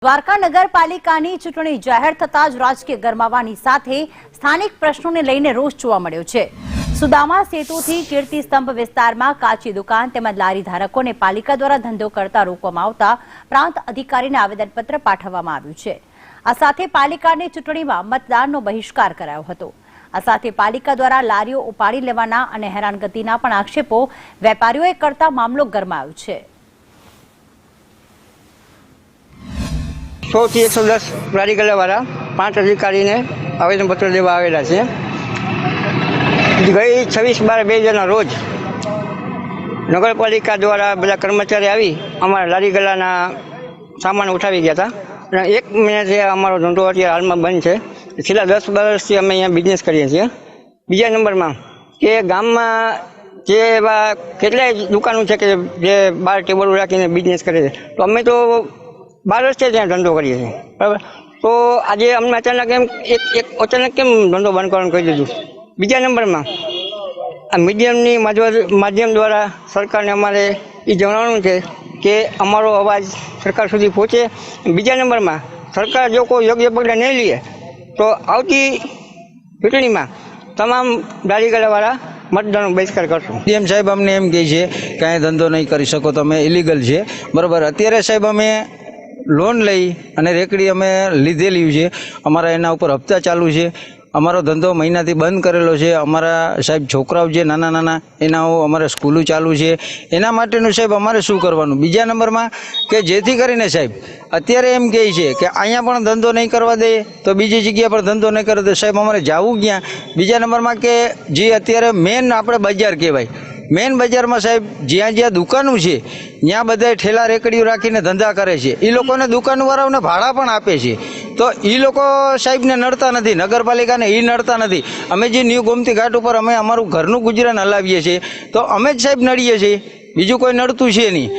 દ્વારકા નગરપાલિકાની ચૂંટણી જાહેર થતાં જ રાજકીય ગરમાવાની સાથે સ્થાનિક પ્રશ્નોને લઈને રોષ જોવા મળ્યો છે। સુદામા સેતુથી કીર્તિ સ્તંભ વિસ્તારમાં કાચી દુકાન તેમજ લારી ધારકોને પાલિકા દ્વારા ધંધો કરતા રોકવામાં આવતા પ્રાંત અધિકારીને આવેદનપત્ર પાઠવવામાં આવ્યું છે। આ સાથે પાલિકાની ચૂંટણીમાં મતદાનનો બહિષ્કાર કરાયો હતો। આ સાથે પાલિકા દ્વારા લારીઓ ઉપાડી લેવાના અને હેરાનગતિના પણ આક્ષેપો વેપારીઓએ કરતા મામલો ગરમાયો છે। 100 થી 110 લારી ગલ્લાવાળા 5 અધિકારીને આવેદનપત્ર દેવા આવેલા છે। ગઈ 26/12/2000 રોજ નગરપાલિકા દ્વારા બધા કર્મચારી આવી અમારા લારી ગલ્લાના સામાન ઉઠાવી ગયા હતા અને 1 મહિનાથી અમારો ધંધો અત્યારે હાલમાં બંધ છે। છેલ્લા 10 વર્ષથી અમે અહીંયા બિઝનેસ કરીએ છીએ। બીજા નંબરમાં કે ગામમાં જે એવા કેટલાય દુકાનો છે કે જે બહાર ટેબલો રાખીને બિઝનેસ કરે છે, તો અમે તો 12 વર્ષથી ત્યાં ધંધો કરીએ છીએ, બરાબર। તો આજે અમને અચાનક અચાનક કેમ ધંધો બંધ કરવાનું કહી દીધું? બીજા નંબરમાં આ મીડિયમની માધ્યમ દ્વારા સરકારને અમારે એ જણાવવાનું છે કે અમારો અવાજ સરકાર સુધી પહોંચે। બીજા નંબરમાં સરકાર જો કોઈ યોગ્ય પગલાં નહીં લે તો આવતી ચૂંટણીમાં તમામ લારી ગલ્લાવાળા મતદાનનો બહિષ્કાર કરશું। ડીએમ સાહેબ અમને એમ કહે છે કે અહીં ધંધો નહીં કરી શકો, તમે ઇલીગલ છે, બરાબર। અત્યારે સાહેબ અમે લોન લઈ અને રેકડી અમે લીધેલી છે, અમારા એના ઉપર હપ્તા ચાલુ છે, અમારો ધંધો મહિનાથી બંધ કરેલો છે। અમારા સાહેબ છોકરાઓ છે નાના નાના એના અમારે સ્કૂલો ચાલુ છે, એના માટેનું સાહેબ અમારે શું કરવાનું? બીજા નંબરમાં કે જેથી કરીને સાહેબ અત્યારે એમ કહે છે કે અહીંયા પણ ધંધો નહીં કરવા દે તો બીજી જગ્યાએ પણ ધંધો નહીં કરવા દે, સાહેબ અમારે જવું ક્યાં? બીજા નંબરમાં કે જે અત્યારે મેન આપણે બજાર કહેવાય, મેન બજારમાં સાહેબ જ્યાં જ્યાં દુકાનો છે ત્યાં બધા ઠેલા રેકડીઓ રાખીને ધંધા કરે છે, એ લોકોને દુકાનવાળાઓને ભાડા પણ આપે છે, તો એ લોકો સાહેબને નડતા નથી, નગરપાલિકાને એ નડતા નથી। અમે જે ન્યૂ ગોમતી ઘાટ ઉપર અમે અમારું ઘરનું ગુજરાન હલાવીએ છીએ તો અમે જ સાહેબ નડીએ છીએ, બીજું કોઈ નડતું છે નહીં।